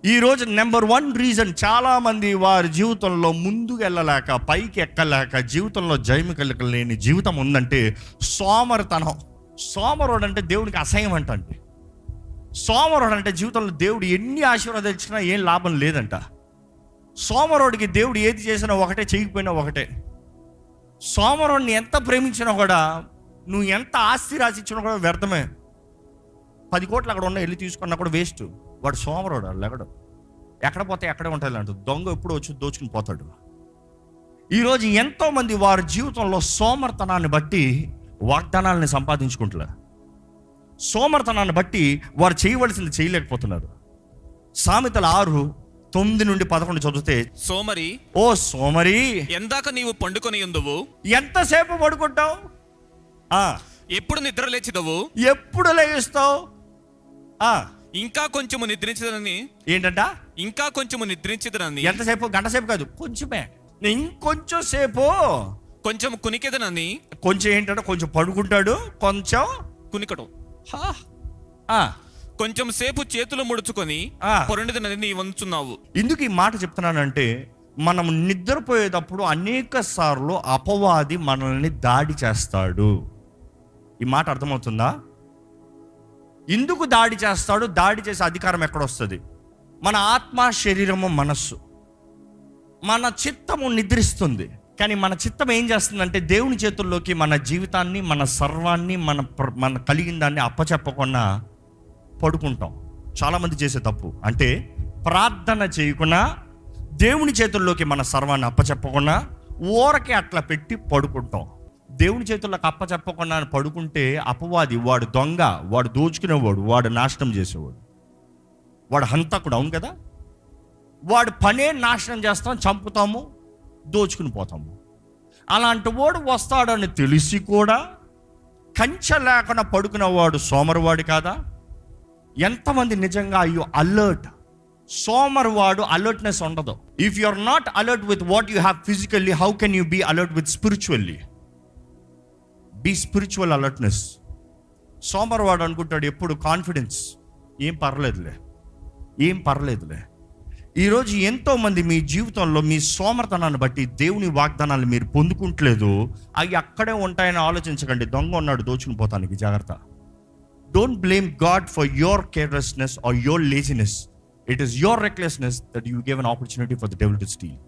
ఈరోజు number 1 reason, చాలామంది వారి జీవితంలో ముందుకు వెళ్ళలేక, పైకి ఎక్కలేక, జీవితంలో జయము కలగలేని జీవితం ఉందంటే సోమరితనం. సోమరోడు అంటే దేవుడికి అసహ్యం అంటండి. సోమరోడు అంటే జీవితంలో దేవుడు ఎన్ని ఆశీర్వాదాలు ఇచ్చినా ఏం లాభం లేదంట. సోమరోడికి దేవుడు ఏది చేసినా ఒకటే, చేయకపోయినా ఒకటే. సోమరోడిని ఎంత ప్రేమించినా కూడా, నువ్వు ఎంత ఆస్తి రాసిచ్చినా కూడా వ్యర్థమే. 10 కోట్లు అక్కడ ఉన్న వెళ్ళి తీసుకున్నా కూడా వేస్ట్. వాడు సోమరోడు, లెగడు. ఎక్కడ పోతే ఎక్కడే ఉంటుంది అంట. దొంగ ఎప్పుడు వచ్చి దోచుకుని పోతాడు. ఈరోజు ఎంతోమంది వారి జీవితంలో సోమర్తనాన్ని బట్టి వాగ్దానాలని సంపాదించుకుంటున్నారు. సోమర్తనాన్ని బట్టి వారు చేయవలసింది చేయలేకపోతున్నారు. సామెతల 6:9-11 చదివితే, సోమరి, ఓ సోమరి, ఎందాక నీవు పండుకొని ఉందువు, ఎంతసేపు పడుకుంటావు? ఎప్పుడు నిద్ర లేచిదవు, ఎప్పుడు లేస్తావు? ఇంకా కొంచెము నిద్రించదనని. ఏంటంట? ఇంకా కొంచెము నిద్రించదనని. ఎంతసేపు? గంట సేపు కాదు, కొంచెమే. ఇంకొంచెం సేపు కొంచెం కునికెదనని. కొంచెం ఏంటంటే కొంచెం పడుకుంటాడు, కొంచెం కునికడం. ఆ కొంచెం సేపు చేతులు ముడుచుకొని పొరండిదనని నీ వంచున్నావు. ఎందుకు ఈ మాట చెప్తున్నానంటే, మనం నిద్రపోయేటప్పుడు అనేక సార్లు అపవాది మనల్ని దాడి చేస్తాడు. ఈ మాట అర్థమవుతుందా? ఎందుకు దాడి చేస్తాడు? దాడి చేసే అధికారం ఎక్కడొస్తుంది? మన ఆత్మ, శరీరము, మనస్సు. మన చిత్తము నిద్రిస్తుంది, కానీ మన చిత్తం ఏం చేస్తుందంటే దేవుని చేతుల్లోకి మన జీవితాన్ని, మన సర్వాన్ని, మన కలిగిన దాన్ని అప్పచెప్పకుండా పడుకుంటాం. చాలామంది చేసే తప్పు అంటే, ప్రార్థన చేయకుండా దేవుని చేతుల్లోకి మన సర్వాన్ని అప్పచెప్పకుండా ఊరకే అట్లా పెట్టి పడుకుంటాం. దేవుని చేతుల్లోకి అప్పచెప్పకుండా పడుకుంటే అపవాది, వాడు దొంగ, వాడు దోచుకునేవాడు, వాడు నాశనం చేసేవాడు, వాడు హంతకుడు. అవును కదా? వాడు పనే నాశనం చేస్తాం, చంపుతాము, దోచుకుని పోతాము. అలాంటి వాడు వస్తాడని తెలిసి కూడా కంచె లేకుండా పడుకునేవాడు సోమరివాడు కాదా? ఎంతమంది నిజంగా అయ్యో అలర్ట్? సోమరివాడు అలర్ట్నెస్ ఉండదు. If you are not alert with what you have physically, how can you be alert with spiritually? Be spiritual alertness. సోమరివాడు అనుకుంటాడు ఎప్పుడు కాన్ఫిడెన్స్, ఏం పర్లేదులే. ఈరోజు ఎంతోమంది మీ జీవితంలో మీ సోమర్తనాన్ని బట్టి దేవుని వాగ్దానాలు మీరు పొందుకుంటలేదు. అవి అక్కడే ఉంటాయని ఆలోచించకండి. దొంగ ఉన్నాడు దోచుకుని పోతానికి, జాగ్రత్త. Don't blame God for your carelessness or your laziness. It is your recklessness that you give an opportunity for the devil to steal.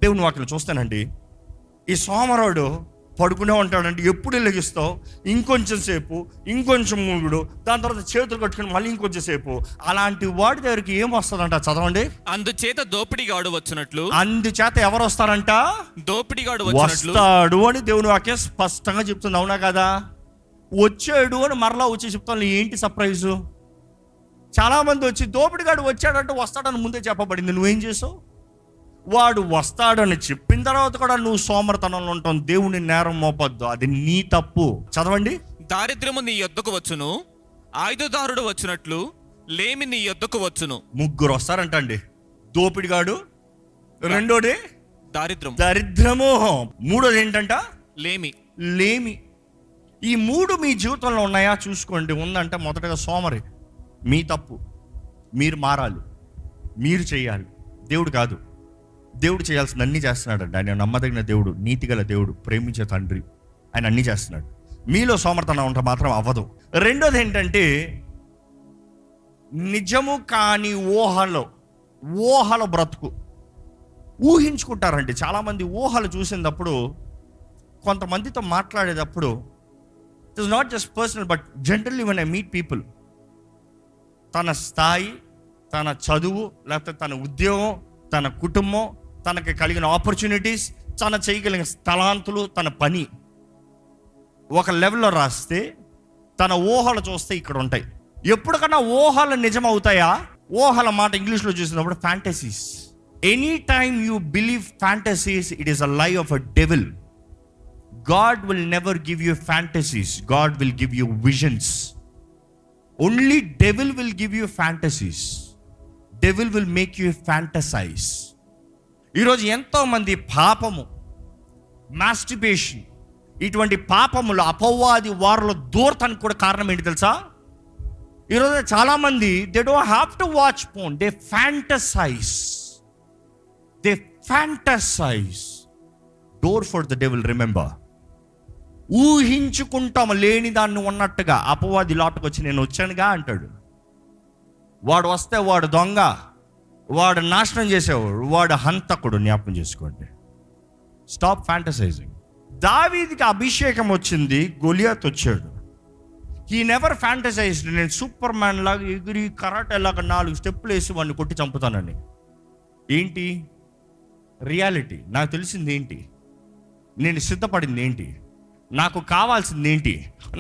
దేవుని వాక్యం చూస్తానండి, ఈ సోమరుడు పడుకునే ఉంటాడంటే ఎప్పుడు లెగిస్తావు, ఇంకొంచెం సేపు, ఇంకొంచెం మూగుడు, దాని తర్వాత చేతులు కట్టుకుని మళ్ళీ ఇంకొంచెం సేపు. అలాంటి వాడి దగ్గరికి ఏం వస్తుందంట? చదవండి. అందుచేత దోపిడిగాడు వచ్చినట్లు. అందుచేత ఎవరు వస్తారంట? దోపిడిగాడు వస్తాడు అని దేవుని వాక్యం స్పష్టంగా చెప్తుంది. అవునా కదా? వచ్చాడు అని మరలా వచ్చి చెప్తాను. ఏంటి సర్ప్రైజు? చాలా మంది వచ్చి దోపిడిగాడు వచ్చాడంటే వస్తాడని ముందే చెప్పబడింది. నువ్వేం చేసావు? వాడు వస్తాడని చెప్పిన తర్వాత కూడా నువ్వు సోమరితనంలో ఉంటావు. దేవుని నేరం మోపొద్దు, అది నీ తప్పు. చదవండి. దారిద్ర్యము నీ యొద్దకు వచ్చును, ఆయుధదారుడు వచ్చినట్లు లేమి నీ యొద్దకు వచ్చును. ముగ్గురు వస్తారంటండి. దోపిడిగాడు, రెండోది దరిద్రము, మూడోది ఏంటంట? లేమి. ఈ మూడు మీ జీవితంలో ఉన్నాయా చూసుకోండి. ఉందంటే మొదటగా సోమరి. మీ తప్పు, మీరు మారాలి, మీరు చేయాలి. దేవుడు కాదు. దేవుడు చేయాల్సిన అన్నీ చేస్తున్నాడు. ఆయన నమ్మదగిన దేవుడు, నీతిగల దేవుడు, ప్రేమించే తండ్రి. ఆయన అన్నీ చేస్తున్నాడు. మీలో సోమర్తనం ఉంటే మాత్రం అవ్వదు. రెండోది ఏంటంటే నిజము కాని ఊహల బ్రతుకు. ఊహించుకుంటారండి చాలామంది. ఊహలు చూసినప్పుడు, కొంతమందితో మాట్లాడేటప్పుడు, it is not just personal but generally when I meet people, తన స్థాయి, తన చదువు, లేకపోతే తన ఉద్యోగం, తన కుటుంబం, తనకి కలిగిన ఆపర్చునిటీస్, తన చేయగలిగిన స్థలాంతులు, తన పని ఒక లెవెల్లో రాస్తే, తన ఊహలు చూస్తే ఇక్కడ ఉంటాయి. ఎప్పటికన్నా ఊహలు నిజం అవుతాయా? ఊహల మాట ఇంగ్లీష్లో చూసినప్పుడు fantasies. Any time you believe fantasies, it is a lie of a devil. God will never give you fantasies. God will give you visions. Only devil will give you fantasies. Devil will make you fantasize. ఈరోజు ఎంతోమంది పాపము, masturbation, ఇటువంటి పాపములు అపవాది వారిలో దూరటానికి కూడా కారణం ఏంటి తెలుసా? ఈరోజు చాలామంది they don't have to watch porn, they fantasize. Door for the devil. Remember, ఊహించుకుంటాము లేని దాన్ని ఉన్నట్టుగా. అపవాది లాటుకు వచ్చి నేను వచ్చానుగా అంటాడు. వాడు వస్తే వాడు దొంగ, వాడు నాశనం చేసేవాడు, వాడు హంతకుడు. జ్ఞాపకం చేసుకోండి. Stop fantasising. దావీదుకి అభిషేకం వచ్చింది, గొలియాత్ వచ్చాడు. హీ నెవర్ ఫ్యాంటసైజ్డ్ నేను సూపర్ మ్యాన్ లాగా ఎగిరి కరాటే లాగా 4 స్టెప్పులు వేసి వాడిని కొట్టి చంపుతానని. ఏంటి రియాలిటీ? నాకు తెలిసింది ఏంటి? నేను సిద్ధపడింది ఏంటి? నాకు కావాల్సింది ఏంటి?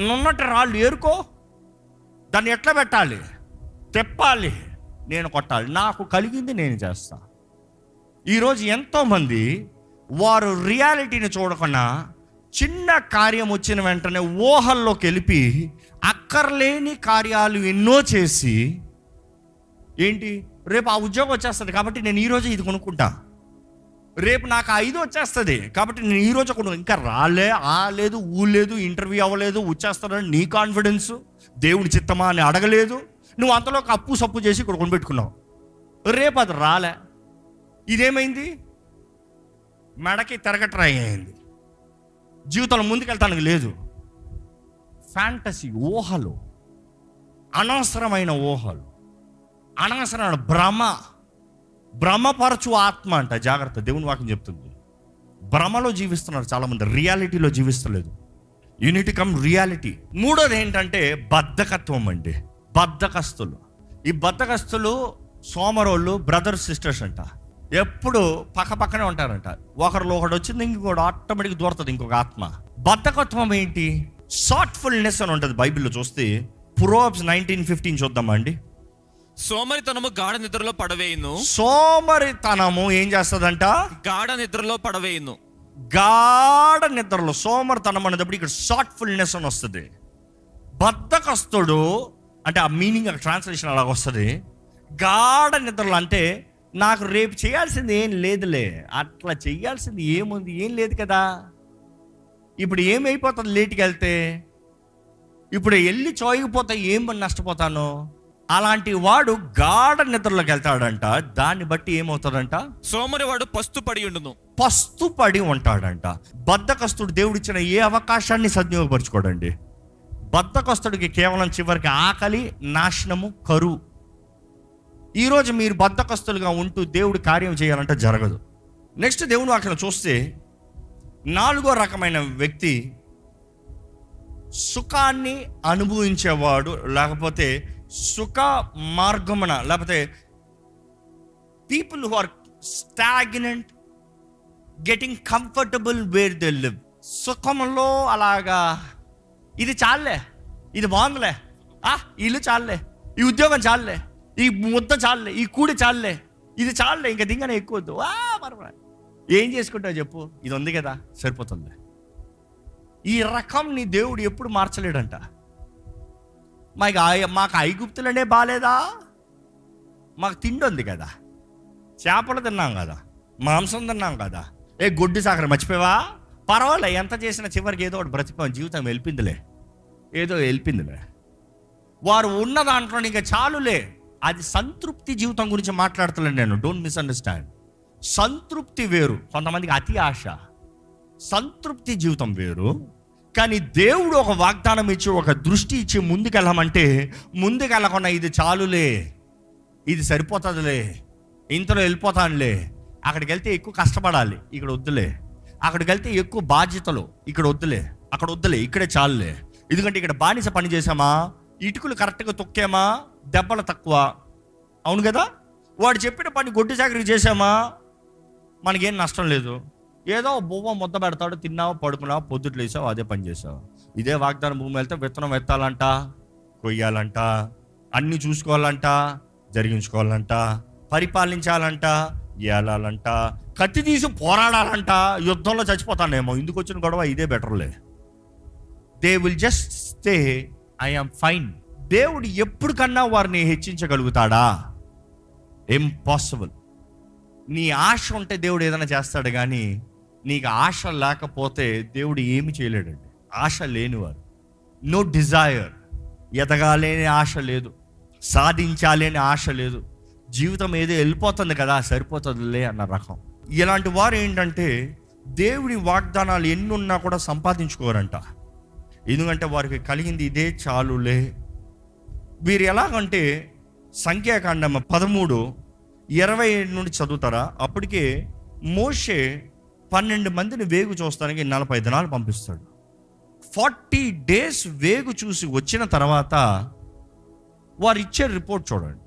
నున్నటి రాళ్ళు ఏరుకో, దాన్ని ఎట్లా పెట్టాలి, తెప్పాలి, నేను కొట్టాలి. నాకు కలిగింది నేను చేస్తా. ఈరోజు ఎంతోమంది వారు రియాలిటీని చూడకుండా చిన్న కార్యం వచ్చిన వెంటనే ఊహల్లోకి వెళ్ళి అక్కర్లేని కార్యాలు ఎన్నో చేసి, ఏంటి రేపు ఆ ఉద్యోగం వచ్చేస్తుంది కాబట్టి నేను ఈరోజు ఇది కొనుక్కుంటా, రేపు నాకు 5 వచ్చేస్తుంది కాబట్టి నేను ఈరోజు కొను. ఇంకా లేదు, లేదు, ఇంటర్వ్యూ అవ్వలేదు, వచ్చేస్తానని నీ కాన్ఫిడెన్స్, దేవుడి చిత్తమా అని అడగలేదు. నువ్వు అంతలోకి అప్పు సప్పు చేసి ఇక్కడ కొనిపెట్టుకున్నావు. రేపు అది రాలే. ఇదేమైంది? మెడకి తిరగట్రాయి అయింది. జీవితంలో ముందుకెళ్తానికి లేదు. ఫ్యాంటసీ, ఊహలు, అనవసరమైన ఊహలు, అనవసరమైన భ్రమపరచు ఆత్మ అంట. జాగ్రత్త, దేవుని వాక్యం చెప్తుంది. భ్రమలో జీవిస్తున్నారు చాలామంది, రియాలిటీలో జీవిస్తలేదు. Unity come reality. మూడోది ఏంటంటే బద్ధకత్వం అండి. బద్ధకస్తులు. ఈ బద్ధకస్తులు సోమరోళ్ళు, బ్రదర్స్ సిస్టర్స్ అంట. ఎప్పుడు పక్కనే ఉంటారంట. ఒకరిలో ఒకటి వచ్చింది ఇంకొకటి ఆటోమేటిక్ దూరుతుంది ఇంకొక ఆత్మ. బద్ధకత్వం ఏంటి? సాట్ఫుల్నెస్ అని ఉంటుంది బైబిల్లో చూస్తే. ప్రొవర్బ్స్ 19:15 చూద్దామా అండి. సోమరితనము గాఢ నిద్రలో పడవేయును. సోమరితనము ఏం చేస్తుందంట? గాఢ నిద్రలో పడవేయును. గాఢ నిద్రలో. సోమరితనం అనేటప్పుడు ఇక్కడ సాట్ఫుల్నెస్ అని వస్తుంది. బద్ధకస్తుడు అంటే ఆ మీనింగ్, ట్రాన్స్లేషన్ అలాగ వస్తుంది. గాఢ నిద్రలో అంటే నాకు రేపు చేయాల్సింది ఏం లేదులే, అట్లా చేయాల్సింది ఏముంది, ఏం లేదు కదా, ఇప్పుడు ఏమైపోతుంది లేట్కి వెళ్తే, ఇప్పుడు వెళ్ళి చోయిపోతే ఏం నష్టపోతాను. అలాంటి వాడు గాఢ నిద్రలోకి వెళ్తాడంట. దాన్ని బట్టి ఏమవుతాడంట? సోమరివాడు పస్తుపడి ఉంటాడంట. బద్ధకస్తుడు దేవుడిచ్చిన ఏ అవకాశాన్ని సద్వినియోగపరచుకోడండి. బద్ధకస్తుడికి కేవలం చివరికి ఆకలి, నాశనము, కరువు. ఈరోజు మీరు బద్ధకస్తులుగా ఉంటూ దేవుడి కార్యం చేయాలంటే జరగదు. నెక్స్ట్ దేవుని వాక్యం చూస్తే 4వ రకమైన వ్యక్తి సుఖాన్ని అనుభవించేవాడు, లేకపోతే సుఖ మార్గమున, లేకపోతే people who are stagnant, getting comfortable where they live. సుఖంలో అలాగా, ఇది చాలే, ఇది బాగుందిలే, ఇల్లు చాలే, ఈ ఉద్యోగం చాలే, ఈ ముద్ద చాలే, ఈ కూడి చాలే, ఇది చాలే, ఇంకా దింగనే ఎక్కువద్దు. ఏం చేసుకుంటావు చెప్పు, ఇది ఉంది కదా సరిపోతుంది. ఈ రకం నీ దేవుడు ఎప్పుడు మార్చలేడంట. మాకు ఐగుప్తులనే బాలేదా? మాకు తిండి ఉంది కదా, చేపలు తిన్నాం కదా, మాంసం తిన్నాం కదా, గొడ్డు సాకర మర్చిపోయావా? పర్వాలే, ఎంత చేసినా చివరికి ఏదో ఒకటి బ్రతిపోయాం, జీవితం వెళ్ళిందిలే. వారు ఉన్న దాంట్లో ఇంకా చాలులే. అది సంతృప్తి జీవితం గురించి మాట్లాడుతున్నాను నేను. Don't misunderstand. సంతృప్తి వేరు, కొంతమందికి అతి ఆశ. సంతృప్తి జీవితం వేరు. కానీ దేవుడు ఒక వాగ్దానం ఇచ్చి, ఒక దృష్టి ఇచ్చి ముందుకెళ్ళమంటే ముందుకెళ్ళకుండా ఇది చాలులే, ఇది సరిపోతుందిలే, ఇంతలో వెళ్ళిపోతానులే, అక్కడికి వెళ్తే ఎక్కువ కష్టపడాలి, ఇక్కడ వద్దులే, అక్కడికి వెళ్తే ఎక్కువ బాధ్యతలు, ఇక్కడ వద్దులే, అక్కడ వద్దులే, ఇక్కడే చాలులే. ఎందుకంటే ఇక్కడ బానిస పని చేసామా, ఇటుకలు కరెక్ట్గా తొక్కామా, దెబ్బలు తక్కువ. అవును కదా? వాడు చెప్పిన పని గొడ్డు చాకరీ చేసామా, మనకేం నష్టం లేదు. ఏదో బొవ్వ ముద్ద పెడతాడు, తిన్నావు, పడుకున్నావు, పొద్దుట్లు వేసావు, అదే పని చేసావు. ఇదే వాగ్దానం భూమి వెళ్తే విత్తనం ఎత్తాలంట, కొయ్యాలంట, అన్నీ చూసుకోవాలంట, జరిగించుకోవాలంట, పరిపాలించాలంట, ఏలాలంట, కత్తి తీసి పోరాడాలంట. యుద్ధంలో చచ్చిపోతానేమో, ఇందుకు వచ్చిన గొడవ ఇదే బెటర్లే. They will just stay I am fine. దేవుడు ఎప్పుడు కన్నా వారిని హెచ్చించగలుగుతాడా? ఇంపాసిబుల్. నీ ఆశ ఉంటే దేవుడు ఏదైనా చేస్తాడు, కానీ నీకు ఆశ లేకపోతే దేవుడు ఏమి చేయలేడండి. ఆశ లేనివారు, నో డిజైర్, ఎదగాలేని ఆశ లేదు, సాధించాలి అనే ఆశ లేదు, జీవితం ఏదో వెళ్ళిపోతుంది కదా సరిపోతుందిలే అన్న రకం. ఇలాంటి వారు ఏంటంటే దేవుని వాగ్దానాలు ఎన్ని ఉన్నా కూడా సంపాదించుకోరంట. ఎందుకంటే వారికి కలిగింది ఇదే చాలులే. వీరు ఎలాగంటే సంఖ్యాకాండం 13:27 నుండి చదువుతారా? అప్పటికే మోషే 12 మందిని వేగు చూస్తానికి 40 దినాలు పంపిస్తాడు. 40 days వేగు చూసి వచ్చిన తర్వాత వారు ఇచ్చే రిపోర్ట్ చూడండి.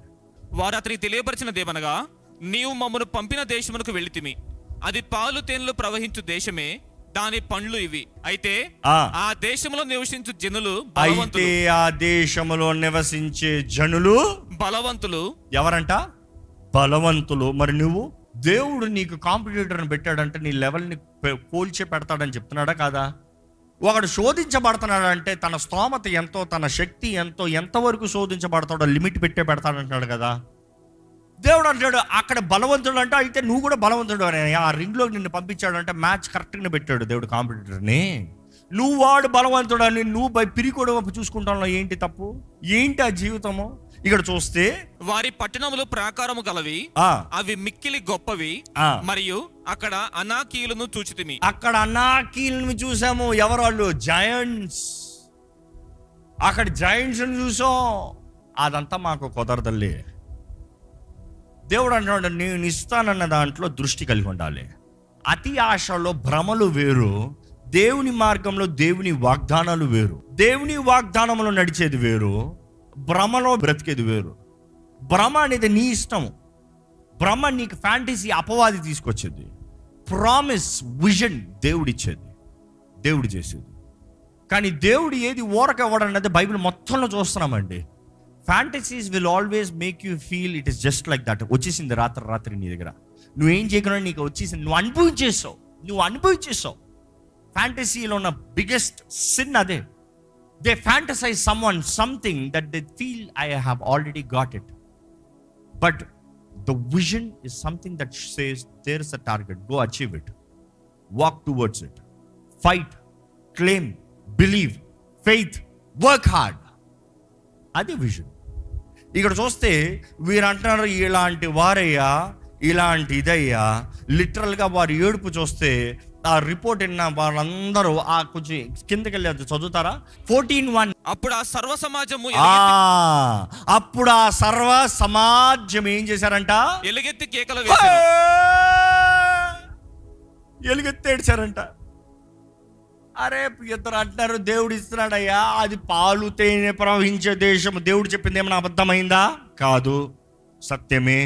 వారు అతనికి తెలియపరిచినదేమనగా, నీవు మమ్మను పంపిన దేశమునకు వెళ్ళితిమి, అది పాలు తేనెలు ప్రవహించు దేశమే, దాని పండ్లు ఇవి. అయితే ఆ దేశంలో నివసించు జనులు అయితే ఆ దేశంలో నివసించే జనులు బలవంతులు. ఎవరంట? బలవంతులు. మరి నువ్వు, దేవుడు నీకు కాంపిటీటర్ని పెట్టాడంటే నీ లెవెల్ని పోల్చి పెడతాడని చెప్తున్నాడా కాదా? ఒకడు శోధించబడుతున్నాడంటే తన స్తోమత ఎంతో, తన శక్తి ఎంతో, ఎంతవరకు శోధించబడతాడో లిమిట్ పెట్టేపెడతాడంటున్నాడు కదా. దేవుడు అంటాడు అక్కడ బలవంతుడు అంటే, అయితే నువ్వు కూడా బలవంతుడు అని. ఆ రింగ్లో నిన్ను పంపించాడు అంటే మ్యాచ్ కరెక్ట్గా పెట్టాడు దేవుడు కాంపిటీటర్ని. నువ్వు వాడు బలవంతుడు అని నువ్వు పిరికోవడం చూసుకుంటాను. ఏంటి తప్పు? ఏంటి ఆ జీవితము? ఇక్కడ చూస్తే వారి పట్టణములు ప్రాకారము గలవి, అవి మిక్కిలి గొప్పవి, మరియు అక్కడ అనాకీయులను చూచితిమి. అక్కడ అనాకీయులను చూసాము. ఎవరు వాళ్ళు? జయంట్స్. అక్కడ జయంట్స్ చూసాం. అదంతా మాకు కుదరదలే. దేవుడు అంటున్నాడు నేను ఇస్తానన్న దాంట్లో దృష్టి కలిగి ఉండాలి. అతి ఆశలో భ్రమలు వేరు, దేవుని మార్గంలో దేవుని వాగ్దానాలు వేరు. దేవుని వాగ్దానంలో నడిచేది వేరు, భ్రమలో బ్రతికేది వేరు. భ్రమ అనేది నీ ఇష్టము. భ్రమ నీకు ఫ్యాంటసీ, అపవాది తీసుకొచ్చేది. ప్రామిస్, విజన్ దేవుడిచ్చేది, దేవుడు చేసేది. కానీ దేవుడు ఏది ఊరక ఇవ్వడన్నది బైబిల్ మొత్తంలో చూస్తున్నామండి. Fantasies will always make you feel it is just like that. వచ్చేసింది రాత్రి నీ దగ్గర, నువ్వేం చేయకుండా నీకు వచ్చేసింది, నువ్వు అనుభవించేసావు. ఫ్యాంటసీలో ఉన్న బిగ్గెస్ట్ సిన్ అదే. They fantasize someone something that they feel I have already got it. But the vision is something that says there is a target, go achieve it, walk towards it, fight, claim, believe, faith, work hard. అది విజన్. ఇక్కడ చూస్తే వీరు అంటున్నారు ఇలాంటి వారయ్యా, ఇలాంటి ఇదయ్యా. లిటరల్గా వారి ఏడుపు చూస్తే ఆ రిపోర్ట్ విన్న వాళ్ళందరూ ఆ కొంచెం కిందకి వెళ్ళి చదువుతారా? 14:1. అప్పుడు ఆ సర్వ సమాజము ఏం చేశారంట? ఎలుగెత్తి కేకలు వేశారు. ఎలుగెత్తి ఏడ్చారంట. అరే ఇద్దరు అంటున్నారు దేవుడు ఇస్తున్నాడయ్యా, అది పాలు తేనె ప్రవహించే దేశం. దేవుడు చెప్పింది ఏమైనా అబద్ధమైందా? కాదు, సత్యమే.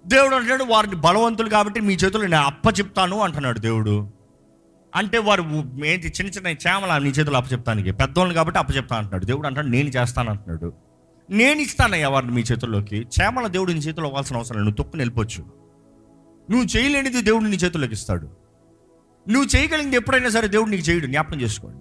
దేవుడు అంటున్నాడు వారిని బలవంతులు కాబట్టి మీ చేతులు నేను అప్పచెప్తాను అంటున్నాడు దేవుడు. అంటే వారు ఏంటి, చిన్న చిన్న చేమల నీ చేతులు అప్పచెప్తానికి, పెద్దోళ్ళు కాబట్టి అప్పచెప్తాను అంటున్నాడు దేవుడు. అంటాడు నేను చేస్తాను అంటున్నాడు. నేను ఇస్తానయ్యా వారిని మీ చేతుల్లోకి. చేమల దేవుడు నీ చేతుల్లో ఇవ్వాల్సిన అవసరం లేదు, నువ్వు తొక్కుని వెళ్ళిపోవచ్చు. నువ్వు చేయలేనిది దేవుడు నీ చేతుల్లోకి ఇస్తాడు. నువ్వు చేయగలిగింది ఎప్పుడైనా సరే దేవుడు నీకు చేయడు, జ్ఞాపకం చేసుకోండి.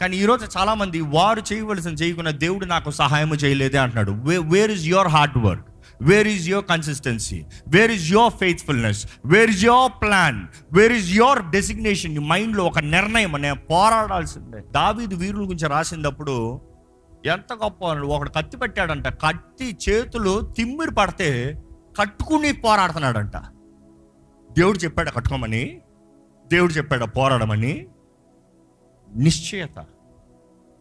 కానీ ఈరోజు చాలామంది వారు చేయవలసిన చేయకుండా దేవుడు నాకు సహాయం చేయలేదే అంటున్నాడు. Where is your hard work? Where is your consistency? Where is your faithfulness? Where is your plan? Where is your designation? నీ మైండ్లో ఒక నిర్ణయం, నేను పోరాడాల్సిందే. దావీదు వీరుల గురించి రాసినప్పుడు ఎంత గొప్ప. ఒకడు కత్తి పెట్టాడంట, కత్తి చేతులు తిమ్మిరి పడితే కట్టుకుని పోరాడుతున్నాడంట. దేవుడు చెప్పాడు కట్టుకోమని, దేవుడు చెప్పాడు పోరాడమని. నిశ్చయత,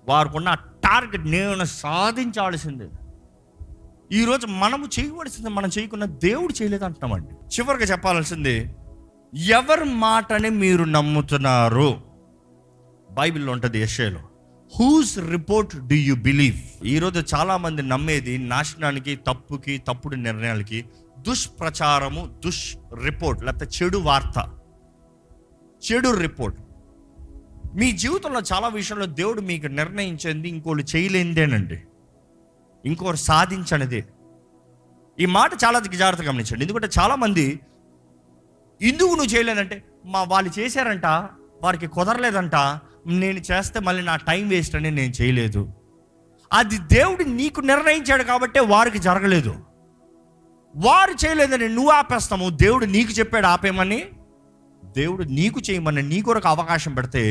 వారికున్న టార్గెట్ నేను సాధించాల్సిందే. ఈరోజు మనము చేయవలసింది మనం చేయకున్న దేవుడు చేయలేదు అంటున్నామండి. చివరిగా చెప్పాల్సింది, ఎవరి మాటని మీరు నమ్ముతున్నారు? బైబిల్లో ఉంటుంది యెషయాలో, whose report do you believe? ఈరోజు చాలామంది నమ్మేది నాశనానికి, తప్పుకి, తప్పుడు నిర్ణయాలకి, దుష్ప్రచారము, రిపోర్ట్, లేకపోతే చెడు వార్త, చెడు రిపోర్ట్. మీ జీవితంలో చాలా విషయంలో దేవుడు మీకు నిర్ణయించింది ఇంకోళ్ళు చేయలేనిదేనండి, ఇంకోరు సాధించనిదే. ఈ మాట చాలా జాగ్రత్తగా గమనించండి. ఎందుకంటే చాలామంది ఎందుకు నువ్వు చేయలేదంటే, వాళ్ళు చేశారంట, వారికి కుదరలేదంట, నేను చేస్తే మళ్ళీ నా టైం వేస్ట్ అని నేను చేయలేదు. అది దేవుడు నీకు నిర్ణయించాడు కాబట్టి వారికి జరగలేదు. వారు చేయలేదని నువ్వు ఆపేస్తాము. దేవుడు నీకు చెప్పాడు ఆపేమని, దేవుడు నీకు చేయమని నీ కొరకు అవకాశం పెడితే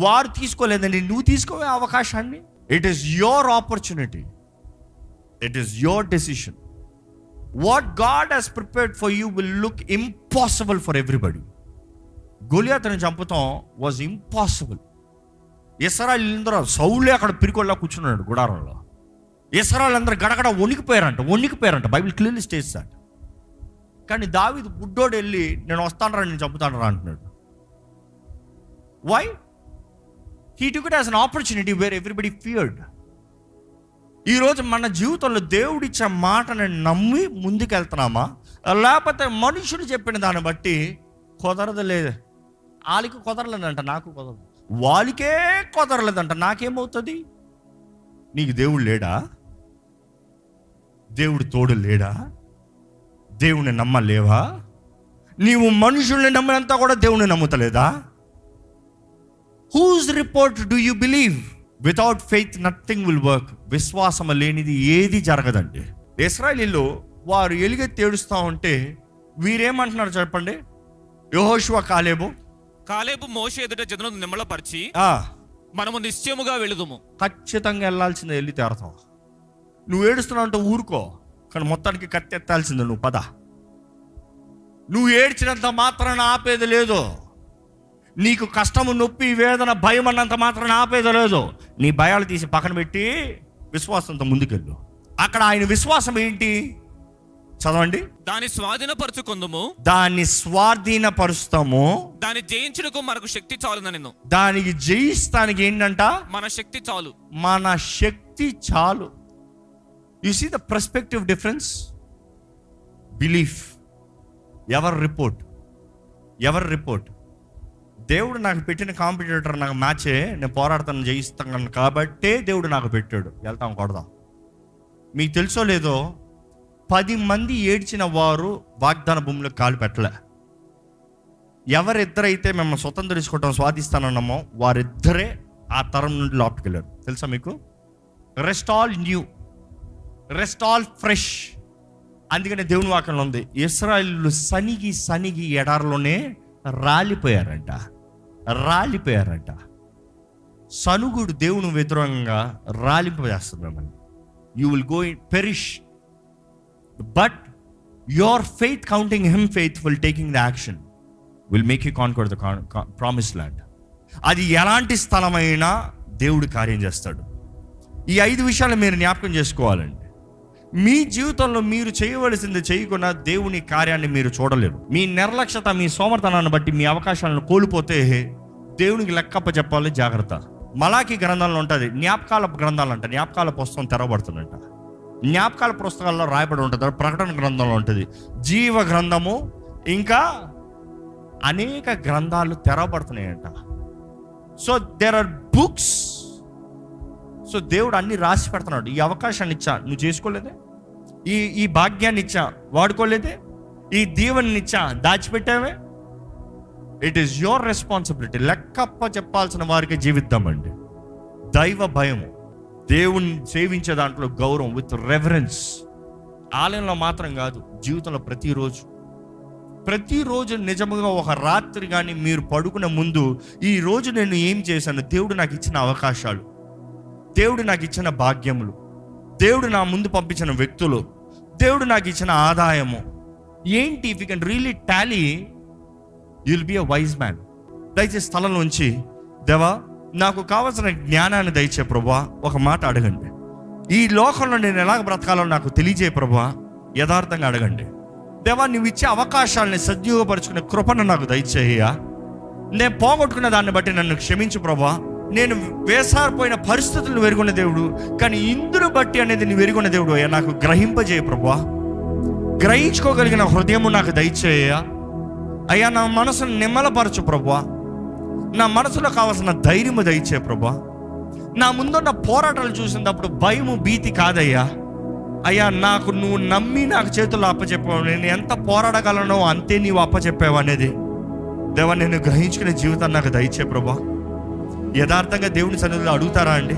వారు తీసుకోలేదని నువ్వు తీసుకోవే అవకాశాన్ని. It is your opportunity. It is your decision. What God has prepared for you will look impossible for everybody. గొలియాతుని చంపుతాం వాజ్ ఇంపాసిబుల్. ఇశ్రాయేలీయులందరూ సౌలే అక్కడ పిరికొల్లా కూర్చున్నాడు గుడారంలో. ఇశ్రాయేలీయులందరూ గడగడ వణికిపోయారంట. Bible clearly states that. కానీ దావీదు బుడ్డోడు వెళ్ళి నేను వస్తానరా, నేను చంపుతానరా అంటున్నాడు. Why? He took it as an opportunity where everybody feared. ఈరోజు మన జీవితంలో దేవుడిచ్చే మాటని నమ్మి ముందుకెళ్తున్నామా, లేకపోతే మనుషుడు చెప్పిన దాన్ని బట్టి కుదరదులేదు, వాళ్ళకి కుదరలేదంట, నాకు కుదరదు, వాళ్ళకే కుదరలేదంట, నాకేమవుతుంది? నీకు దేవుడు లేడా? దేవుడు తోడు లేడా? దేవుని నమ్మలేవా? నీవు మనుషుల్ని నమ్మినంతా కూడా దేవుని నమ్ముతలేదా? Whose report do you believe? Without faith nothing will work. విశ్వాసం లేనిది ఏది జరగదండి. ఇశ్రాయేలీయులు వారు ఎలుగెత్తి ఏడుస్తూ ఉంటే వీరేమంటున్నారు చెప్పండి? యెహోషువ కాలేబు మోషే ఎదుట జనులను నిమ్మళపరిచి మనము నిశ్చయముగా వెళుదుము. ఖచ్చితంగా వెళ్ళాల్సిందే, వెళ్ళి తేరతావు. నువ్వు ఏడుస్తున్నావు అంటే ఊరుకో, కానీ మొత్తానికి కత్తి ఎత్తాల్సిందే. నువ్వు పద. నువ్వు ఏడ్చినంత మాత్రాన ఆపేది లేదు. నీకు కష్టము, నొప్పి, వేదన, భయం అన్నంత మాత్రాన ఆపేది లేదు. నీ భయాలు తీసి పక్కన పెట్టి విశ్వాసంతో ముందుకెళ్ళు. అక్కడ ఆయన విశ్వాసం ఏంటి? చదవండి. దాన్ని స్వాధీనపరుస్తాము, దాన్ని జయించుటకు మనకు శక్తి చాలు. దానికి జయిస్తానికి ఏంటంట? మన శక్తి చాలు. You see the perspective difference. Belief. ఎవరి రిపోర్ట్? దేవుడు నాకు పెట్టిన కాంపిటేటర్ నాకు మ్యాచే, నేను పోరాడతాను, జయిస్తాను కాబట్టే దేవుడు నాకు పెట్టాడు. వెళ్తాం, కొడదాం. మీకు తెలుసో లేదో, 10 మంది ఏడ్చిన వారు వాగ్దాన భూమిలో కాలు పెట్టలే. ఎవరిద్దరైతే మేము స్వతంత్రించుకోవటం స్వాధిస్తానన్నామో వారిద్దరే ఆ తరం నుండి లోపలికి వెళ్ళారు. తెలుసా మీకు? Rest all new, rest all fresh. అందుకనే దేవుని వాక్యంలో ఉంది, ఇశ్రాయేలీయులు సనిగి ఎడారిలోనే రాలిపోయారంట. సనుగుడు దేవుని వ్యతిరేకంగా రాలింపజేస్తుంది మిమ్మల్ని. You will go in perish. But your faith, counting him faithful, taking the action will make you conquer the promise land. అది ఎలాంటి స్థలమైనా దేవుడు కార్యం చేస్తాడు. ఈ 5 విషయాలు మీరు జ్ఞాపకం చేసుకోవాలండి. మీ జీవితంలో మీరు చేయవలసింది చేయకుండా దేవుని కార్యాన్ని మీరు చూడలేరు. మీ నిర్లక్ష్యత, మీ సోమర్థనాన్ని బట్టి మీ అవకాశాలను కోల్పోతే దేవునికి లెక్కప్ప చెప్పాలి. జాగ్రత్త. మలాకి గ్రంథంలో ఉంటుంది, జ్ఞాపకాల గ్రంథాలు అంట. జ్ఞాపకాల పుస్తకం తెరవబడుతుందంట. జ్ఞాపకాల పుస్తకాల్లో రాయబడి ఉంటుంది. ప్రకటన గ్రంథంలో ఉంటుంది, జీవ గ్రంథము, ఇంకా అనేక గ్రంథాలు తెరవబడుతున్నాయంట. So there are books. So దేవుడు అన్ని రాసి పెడుతున్నాడు. ఈ అవకాశాన్ని ఇచ్చా, నువ్వు చేసుకోలేదే. ఈ భాగ్యాన్ని ఇచ్చా, వాడుకోలేదే. ఈ దీవెనని ఇచ్చా, దాచిపెట్టావే. It is your responsibility. లెక్కప్ప చెప్పాల్సిన వారికి జీవిద్దామండి. దైవ భయం, దేవుని సేవించే దాంట్లో గౌరవం, విత్ రెవరెన్స్. ఆలయంలో మాత్రం కాదు, జీవితంలో ప్రతిరోజు నిజముగా ఒక రాత్రి కానీ మీరు పడుకునే ముందు, ఈ రోజు నేను ఏం చేశాను, దేవుడు నాకు ఇచ్చిన అవకాశాలు, దేవుడు నాకు ఇచ్చిన భాగ్యములు, దేవుడు నా ముందు పంపించిన వ్యక్తులు, దేవుడు నాకు ఇచ్చిన ఆదాయము ఏంటి? If you can really Tally, you will be a wise man. దయచేసి స్థలం నుంచి, దేవా నాకు కావాల్సిన జ్ఞానాన్ని దయచే ప్రభువా. ఒక మాట అడగండి, ఈ లోకంలో నేను ఎలాగ బ్రతకాలో నాకు తెలియజేయ ప్రభువా. యథార్థంగా అడగండి. దేవా నువ్వు ఇచ్చే అవకాశాలని సద్వినియోగపరుచుకునే కృపను నాకు దయచేయ్యా. నేను పోగొట్టుకున్న దాన్ని బట్టి నన్ను క్షమించు ప్రభువా. నేను వేసారిపోయిన పరిస్థితులను వెరుగున్న దేవుడు, కానీ ఇందును బట్టి అనేది నువ్వు వెరుగున్న దేవుడు అయ్యా. నాకు గ్రహింపజేయ ప్రభువా. గ్రహించుకోగలిగిన హృదయము నాకు దయచేయ అయ్యా. నా మనసును నిమ్మలపరచు ప్రభువా. నా మనసులో కావాల్సిన ధైర్యము దయచే ప్రభువా. నా ముందున్న పోరాటాలు చూసినప్పుడు భయము, భీతి కాదయ్యా. అయ్యా నాకు నువ్వు నమ్మి నాకు చేతుల్లో అప్పచెప్పావు. నేను ఎంత పోరాడగలనో అంతే నీవు అప్పచెప్పావు అనేది దేవా నేను గ్రహించుకునే జీవితాన్ని నాకు దయచే ప్రభువా. యథార్థంగా దేవుని సన్నిధిలో అడుగుతారా అండి?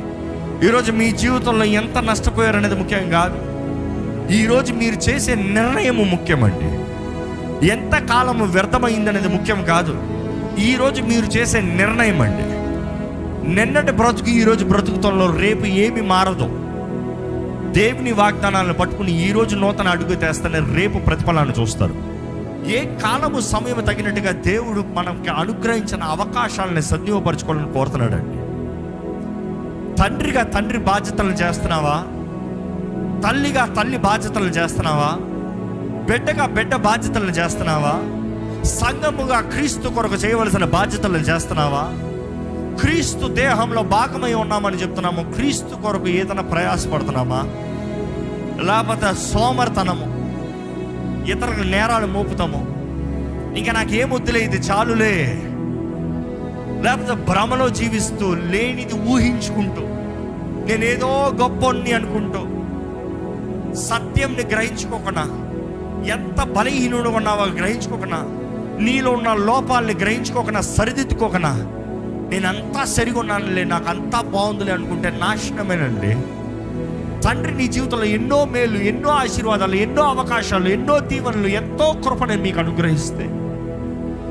ఈరోజు మీ జీవితంలో ఎంత నష్టపోయారనేది ముఖ్యం కాదు. ఈరోజు మీరు చేసే నిర్ణయము ముఖ్యమండి. ఎంత కాలము వ్యర్థమైందనేది ముఖ్యం కాదు. ఈరోజు మీరు చేసే నిర్ణయం అండి. నిన్నటి బ్రతుకు ఈరోజు బ్రతుకుతంలో రేపు ఏమి మారదు. దేవుని వాగ్దానాలను పట్టుకుని ఈ రోజు నూతన అడుగు తెస్తేనే రేపు ప్రతిఫలాన్ని చూస్తారు. ఏ కాలము సమయం తగినట్టుగా దేవుడు మనకి అనుగ్రహించిన అవకాశాలను సద్వినియోగపరచుకోవాలని కోరుతున్నాడండి. తండ్రిగా తండ్రి బాధ్యతలు చేస్తున్నావా? తల్లిగా తల్లి బాధ్యతలు చేస్తున్నావా? బిడ్డగా బిడ్డ బాధ్యతలను చేస్తున్నావా? సంఘముగా క్రీస్తు కొరకు చేయవలసిన బాధ్యతలను చేస్తున్నావా? క్రీస్తు దేహంలో భాగమై ఉన్నామని చెప్తున్నాము. క్రీస్తు కొరకు ఏదైనా ప్రయాసపడుతున్నామా? లేకపోతే సోమర్తనము, ఇతరులకు నేరాలు మోపుతాము, ఇంకా నాకేమొద్దులే ఇది చాలులే, లేకపోతే భ్రమలో జీవిస్తూ లేనిది ఊహించుకుంటూ నేనేదో గొప్పని అనుకుంటూ సత్యంని గ్రహించుకోకుండా, ఎంత బలహీనుడు ఉన్నావో గ్రహించుకోకుండా, నీలో ఉన్న లోపాలని గ్రహించుకోకుండా, సరిదిద్దుకోకుండా నేనంతా సరిగా ఉన్నానులే, నాకు అంతా బాగుందిలే అనుకుంటే నాశనమేనండి. తండ్రి నీ జీవితంలో ఎన్నో మేలు, ఎన్నో ఆశీర్వాదాలు, ఎన్నో అవకాశాలు, ఎన్నో దీవెనలు, ఎంతో కృపను మీకు అనుగ్రహిస్తే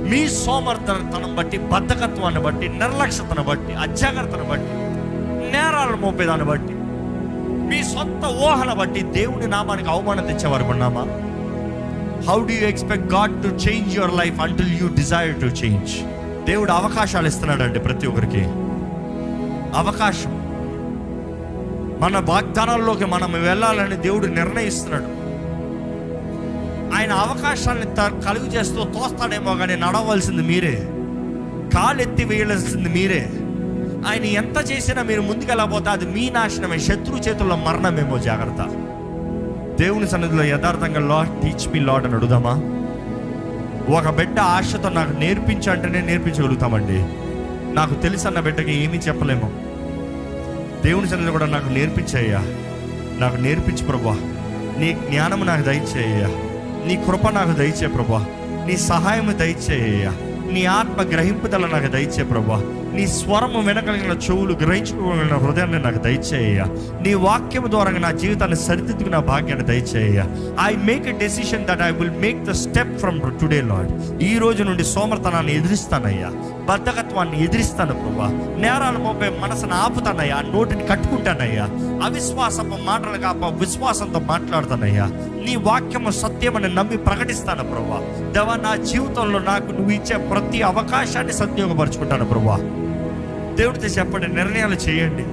మీ సోమర్థనం బట్టి, బద్ధకత్వాన్ని బట్టి, నిర్లక్ష్యతను బట్టి, అజాగ్రత్తను బట్టి, నేరాలను మోపేదాన్ని బట్టి, మీ సొంత ఊహల బట్టి దేవుని నామానికి అవమానం తెచ్చేవారు ఉన్నామా? How do you expect God to change your life until you desire to change? దేవుడు అవకాశాలు ఇస్తున్నాడండి ప్రతి ఒక్కరికి. అవకాశం, మన వాగ్దానాల్లోకి మనం వెళ్ళాలని దేవుడు నిర్ణయిస్తున్నాడు. ఆయన అవకాశాన్ని కలుగు చేస్తూ తోస్తాడేమో కానీ నడవలసింది మీరే, కాలు ఎత్తి వేయాల్సింది మీరే. ఆయన ఎంత చేసినా మీరు ముందుకెళ్ళకపోతే అది మీ నాశనమే, శత్రు చేతుల్లో మరణమేమో. జాగ్రత్త. దేవుని సన్నిధిలో యథార్థంగా లార్డ్ టీచ్ మీ లార్డ్ అని అడుగుదామా? ఒక బిడ్డ ఆశతో నాకు నేర్పించంటేనే నేర్పించగలుగుతామండి. నాకు తెలుసన్న బిడ్డకి ఏమీ చెప్పలేము. దేవుని సన్నిధిలో కూడా నాకు నేర్పించయ్యా, నాకు నేర్పించు ప్రభువా, నీ జ్ఞానము నాకు దయచేయ్యా, నీ కృప నాకు దయచే ప్రభువా, నీ సహాయము దయచేయ్యా, నీ ఆత్మ గ్రహింపుదల నాకు దయచే ప్రభువా, నీ స్వరము వినగలిగిన చెవులు, గ్రహించుకోగలిగిన హృదయాన్ని నాకు దయచేయ్యా, నీ వాక్యము ద్వారా నా జీవితాన్ని సరిదిద్దుకున్న భాగ్యాన్ని దయచేయ్యా. I make a decision that I will make the step from today Lord. ఈ రోజు నుండి సోమర్తనాన్ని ఎదిరిస్తానయ్యా, బద్ధకత్వాన్ని ఎదిరిస్తాను ప్రభువా, నేరాలు మోపే మనసును ఆపుతానయ్యా, నోటిని కట్టుకుంటానయ్యా, అవిశ్వాసపు మాటలు కాప విశ్వాసంతో మాట్లాడుతానయ్యా, నీ వాక్యము సత్యమని నమ్మి ప్రకటిస్తాను ప్రభువా. దేవా, నా జీవితంలో నాకు నువ్వు ఇచ్చే ప్రతి అవకాశాన్ని సద్వినియోగపరుచుకుంటాను ప్రభువా. దేవుడితో చెప్పండి, నిర్ణయాలు చేయండి.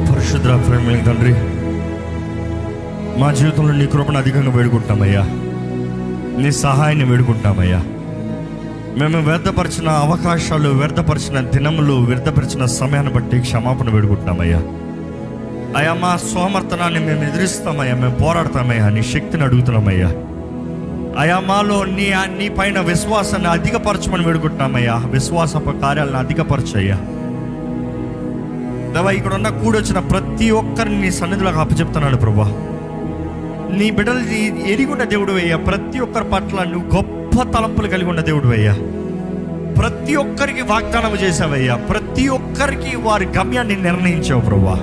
పరిశుద్ధ ప్రేమ తండ్రి, మా జీవితంలో నీ కృపను అధికంగా వేడుకుంటామయ్యా, నీ సహాయాన్ని వేడుకుంటామయ్యా. మేము వ్యర్థపరిచిన అవకాశాలు, వ్యర్థపరిచిన దినములు, వ్యర్థపరిచిన సమయాన్ని బట్టి క్షమాపణ వేడుకుంటామయ్యా. అయ్యా, మా సోమర్థనాన్ని మేము ఎదిరిస్తామయ్యా, మేము పోరాడతామయ్యా, నీ శక్తిని అడుగుతున్నామయ్యా. అయా, మాలో నీ పైన విశ్వాసాన్ని అధికపరచమని వేడుకుంటున్నామయ్యా. విశ్వాసపు కార్యాలను అధికపరచయ్యా. దేవా, ఇక్కడ ఉన్న కూడొచ్చిన ప్రతి ఒక్కరిని నీ సన్నిధిలోకి అప్పచెప్తున్నాడు ప్రభా. నీ బిడ్డలు ఎరిగున్న దేవుడు అయ్యా. ప్రతి ఒక్కరి పట్ల నువ్వు గొప్ప తలంపులు కలిగి ఉన్న దేవుడు అయ్యా. ప్రతి ఒక్కరికి వాగ్దానం చేసావయ్యా. ప్రతి ఒక్కరికి వారి గమ్యాన్ని నిర్ణయించావు ప్రభా.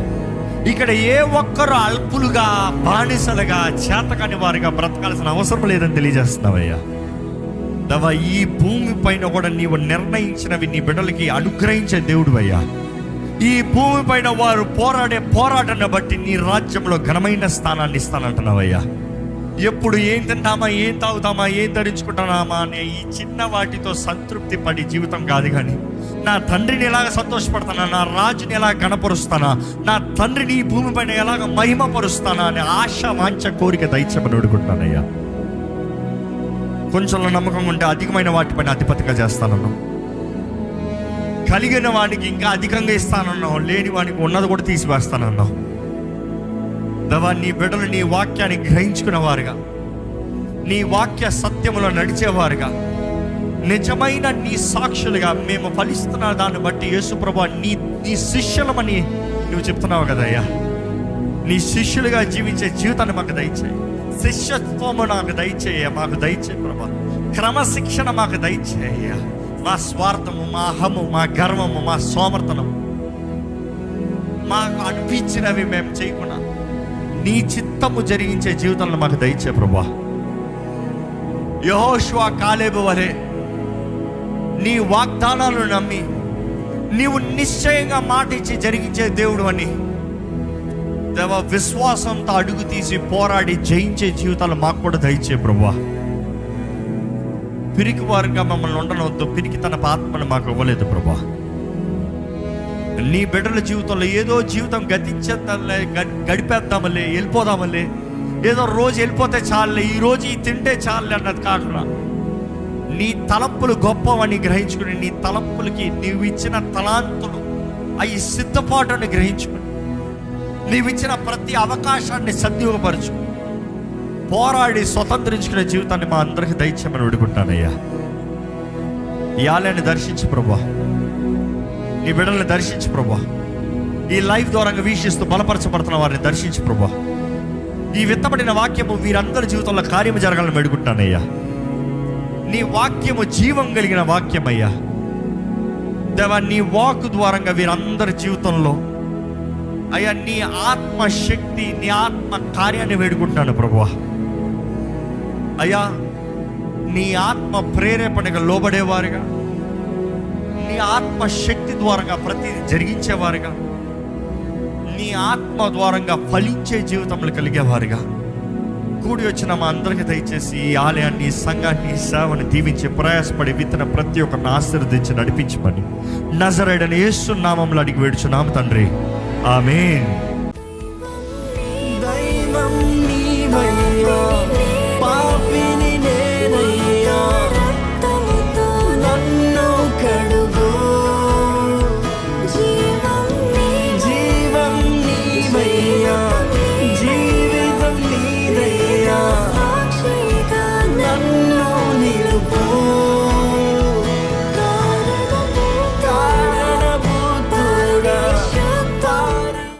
ఇక్కడ ఏ ఒక్కరు అల్పులుగా, బానిసలుగా, చేతకాని వారిగా బ్రతకాల్సిన అవసరం లేదని తెలియజేస్తున్నావయ్యా. దవా, ఈ భూమి పైన కూడా నీవు నిర్ణయించినవి నీ బిడ్డలకి అనుగ్రహించే దేవుడు అయ్యా. ఈ భూమి పైన వారు పోరాడే పోరాటాన్ని బట్టి నీ రాజ్యంలో ఘనమైన స్థానాన్ని ఇస్తానంటున్నావయ్యా. ఎప్పుడు ఏం తింటామా, ఏం తాగుతామా, ఏం ధరించుకుంటున్నామా అనే ఈ చిన్న వాటితో సంతృప్తి పడి జీవితం కాదు, కానీ నా తండ్రిని ఎలాగ సంతోషపడతానా, నా రాజుని ఎలా గణపరుస్తానా, నా తండ్రిని ఈ భూమి పైన ఎలాగ మహిమపరుస్తానా అనే ఆశ, వాంఛ, కోరిక దయచేమని అడుగుకుంటానయ్యా. కొంచెంలో నమ్మకం ఉంటే అధికమైన వాటిపైన అధిపతిగా చేస్తానన్నావు. కలిగిన వాడికి ఇంకా అధికంగా ఇస్తానన్నావు. లేని వాడికి ఉన్నది కూడా తీసివేస్తానన్నావు. దేవా, నీ బిడ్డలు నీ వాక్యాన్ని గ్రహించుకున్న వారుగా, నీ వాక్య సత్యములో నడిచేవారుగా, నిజమైన నీ సాక్షులుగా మేము ఫలిస్తున్న దాన్ని బట్టి యేసు ప్రభువా, నీ శిష్యులమని నువ్వు చెప్తున్నావు కదయ్యా. నీ శిష్యులుగా జీవించే జీవితాన్ని మాకు దయచేయి. శిష్యత్వము నాకు దయచేయ, మాకు దయచేయి ప్రభా. క్రమశిక్షణ మాకు దయచేయ. మా స్వార్థము, మా అహము, మా గర్వము, మా సోమర్థనము, మాకు అనిపించినవి మేము చేయకుండా నీ చిత్తము జరిగించే జీవితంలో మాకు దయచే ప్రభా. యెహోషువ, కాలేబు వలె నీ వాగ్దానాలను నమ్మి నీవు నిశ్చయంగా మాట ఇచ్చి జరిగించే దేవుడు అని దేవా, విశ్వాసంతో అడుగు తీసి పోరాడి జయించే జీవితాలు మాకు కూడా దయచే ప్రభువా. పిరికి వారంగా మమ్మల్ని ఉండనవద్దు, పిరికి తన ఆత్మను మాకు ఇవ్వలేదు ప్రభువా. నీ బిడ్డల జీవితంలో ఏదో జీవితం గతించేద్దాంలే, గడిపేద్దామలే, వెళ్ళిపోదామలే, ఏదో రోజు వెళ్ళిపోతే చాలులే, ఈ రోజు ఈ తింటే చాలులే అన్నది కాకుండా, నీ తలంపులు గొప్పవని గ్రహించుకుని, నీ తలంపులకి నీవు ఇచ్చిన తలాంతులు అవి సిద్ధపాటుని గ్రహించుకుని, నీవిచ్చిన ప్రతి అవకాశాన్ని సద్వినియోగపరచు, పోరాడి స్వతంత్రించుకునే జీవితాన్ని మా అందరికి దయచేయమని వేడుకుంటానయ్యా. ఈ ఆలయాన్ని దర్శించు ప్రభువా, నీ బిడ్డల్ని దర్శించు ప్రభువా. ఈ లైవ్ ద్వారా వీక్షిస్తూ బలపరచబడుతున్న వారిని దర్శించు ప్రభువా. ఈ విత్తబడిన వాక్యము వీరందరి జీవితంలో కార్యము జరగాలని వేడుకుంటానయ్యా. నీ వాక్యము జీవం కలిగిన వాక్యమయ్యా దేవా. నీ వాక్ ద్వారంగా వీరందరి జీవితంలో అయ్యా నీ ఆత్మశక్తి, నీ ఆత్మ కార్యాన్ని వేడుకుంటున్నాను ప్రభువా. అయ్యా, నీ ఆత్మ ప్రేరేపణగా లోబడేవారుగా, నీ ఆత్మశక్తి ద్వారంగా ప్రతిదీ జరిగించేవారుగా, నీ ఆత్మ ద్వారంగా ఫలించే జీవితంలో కలిగేవారుగా కూడి వచ్చిన మా అందరికీ దయచేసి ఈ ఆలయాన్ని, ఈ సంఘాన్ని, ఈ సేవని దీవించి ప్రయాసపడి విత్తన ప్రతి ఒక్కరిని ఆశీర్వదించి నడిపించమని నజరేయుడైన యేసు నామములో అడిగి వేడుచున్నాము తండ్రి. ఆమేన్.